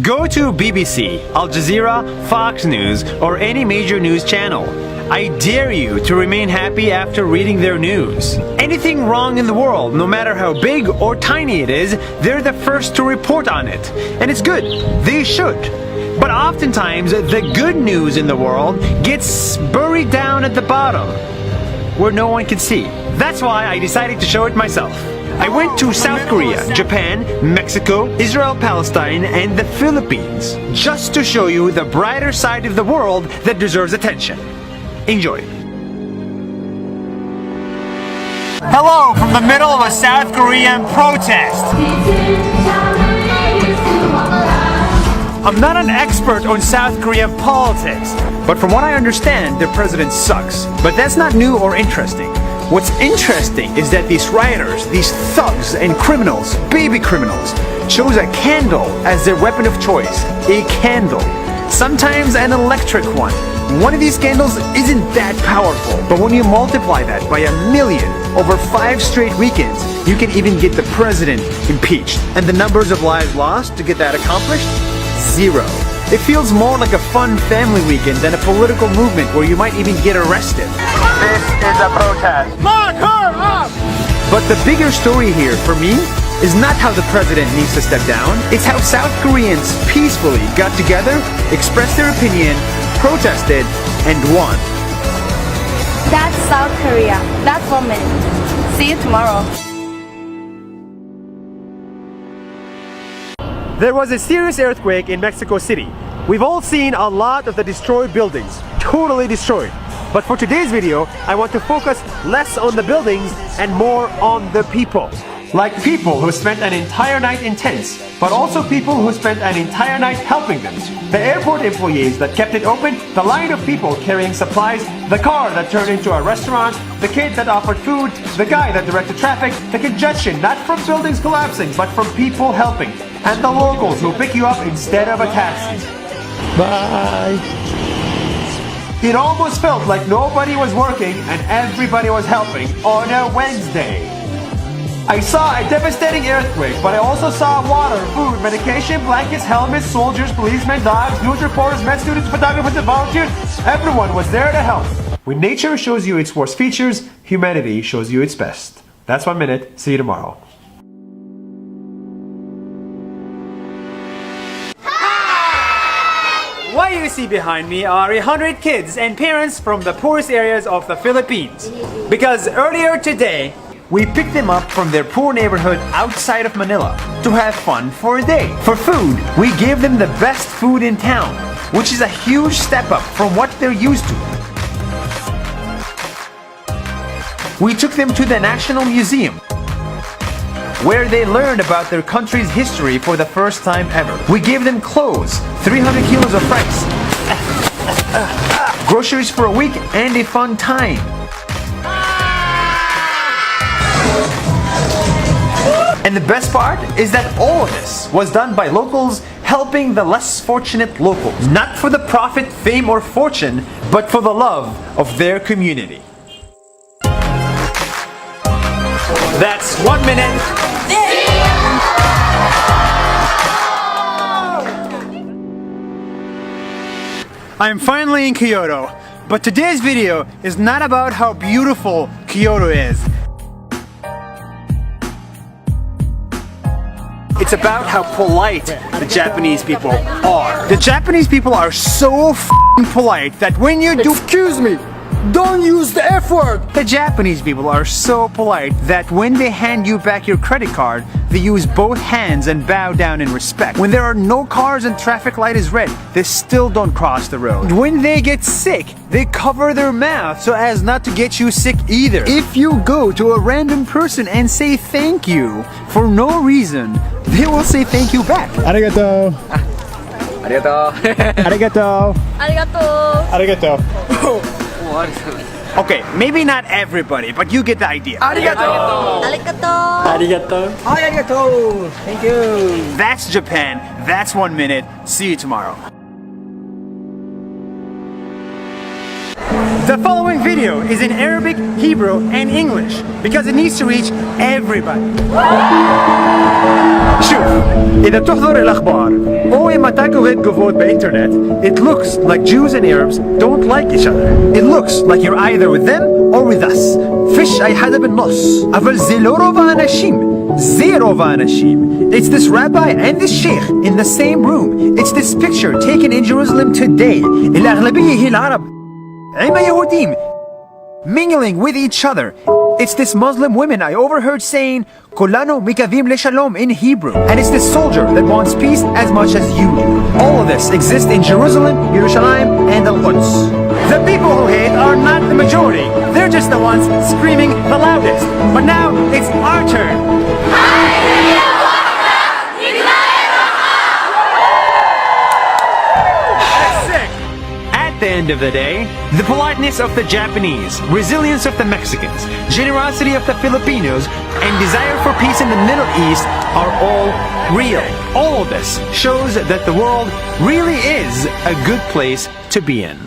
Go to BBC, Al Jazeera, Fox News, or any major news channel. I dare you to remain happy after reading their news. Anything wrong in the world, no matter how big or tiny it is, they're the first to report on it. And it's good. They should. But oftentimes, the good news in the world gets buried down at the bottom, where no one can see. That's why I decided to show it myself. I went to South Korea, Japan, Mexico, Israel, Palestine, and the Philippines, just to show you the brighter side of the world that deserves attention. Enjoy. Hello from the middle of a South Korean protest. I'm not an expert on South Korean politics, but from what I understand, their president sucks. But that's not new or interesting. What's interesting is that these rioters, these thugs and criminals, baby criminals, chose a candle as their weapon of choice. A candle. Sometimes an electric one. One of these candles isn't that powerful, but when you multiply that by 1 million over 5 straight weekends, you can even get the president impeached. And the numbers of lives lost to get that accomplished? 0. It feels more like a fun family weekend than a political movement where you might even get arrested. This is a protest. Lock her up! But the bigger story here, for me, is not how the president needs to step down. It's how South Koreans peacefully got together, expressed their opinion, protested, and won. That's South Korea. That's 1 minute. See you tomorrow. There was a serious earthquake in Mexico City. We've all seen a lot of the destroyed buildings, totally destroyed. But for today's video, I want to focus less on the buildings and more on the people. Like people who spent an entire night in tents, but also people who spent an entire night helping them. The airport employees that kept it open, the line of people carrying supplies, the car that turned into a restaurant, the kid that offered food, the guy that directed traffic, the congestion not from buildings collapsing, but from people helping, and the locals who pick you up instead of a taxi. Bye. It almost felt like nobody was working and everybody was helping on a Wednesday. I saw a devastating earthquake, but I also saw water, food, medication, blankets, helmets, soldiers, policemen, dogs, news reporters, med students, photographers, and volunteers. Everyone was there to help. When nature shows you its worst features, humanity shows you its best. That's 1 minute. See you tomorrow. What you see behind me are 100 kids and parents from the poorest areas of the Philippines. Because earlier today, we picked them up from their poor neighborhood outside of Manila to have fun for a day. For food, we gave them the best food in town, which is a huge step up from what they're used to. We took them to the National Museum, where they learned about their country's history for the first time ever. We gave them clothes, 300 kilos of rice, groceries for a week, and a fun time. And the best part is that all of this was done by locals helping the less fortunate locals. Not for the profit, fame, or fortune, but for the love of their community. That's 1 minute. I'm finally in Kyoto, but today's video is not about how beautiful Kyoto is. It's about how polite the Japanese people are. The Japanese people are so f***ing polite that when you do— Excuse me! Don't use the F word! The Japanese people are so polite that when they hand you back your credit card, they use both hands and bow down in respect. When there are no cars and traffic light is red, they still don't cross the road. When they get sick, they cover their mouth so as not to get you sick either. If you go to a random person and say thank you for no reason, they will say thank you back. Arigato. Arigato. Arigato. Arigato. Arigato. Okay, maybe not everybody, but you get the idea. Arigato. Arigato. Arigato. Arigato. Thank you. That's Japan. That's 1 minute. See you tomorrow. The following video is in Arabic, Hebrew, and English because it needs to reach everybody. شوف إذا بتحضر الأخبار أو إما تاكل تقفوت بإنترنت, it looks like Jews and Arabs don't like each other. It looks like you're either with them or with us. فيش أي حدا بالنص. אבל זה לא רוב האנשים. Zero Vanashim. It's this rabbi and this sheikh in the same room. It's this picture taken in Jerusalem today. الأغلبية هي العرب. عما يهوديم. Mingling with each other. It's this Muslim women I overheard saying Kolano mikavim leshalom in Hebrew. And it's this soldier that wants peace as much as you do. All of this exists in Jerusalem, Yerushalayim, and Al-Quds. The people who hate are not the majority. They're just the ones screaming the loudest. But now it's our turn. At the end of the day, the politeness of the Japanese, resilience of the Mexicans, generosity of the Filipinos, and desire for peace in the Middle East are all real. All of this shows that the world really is a good place to be in.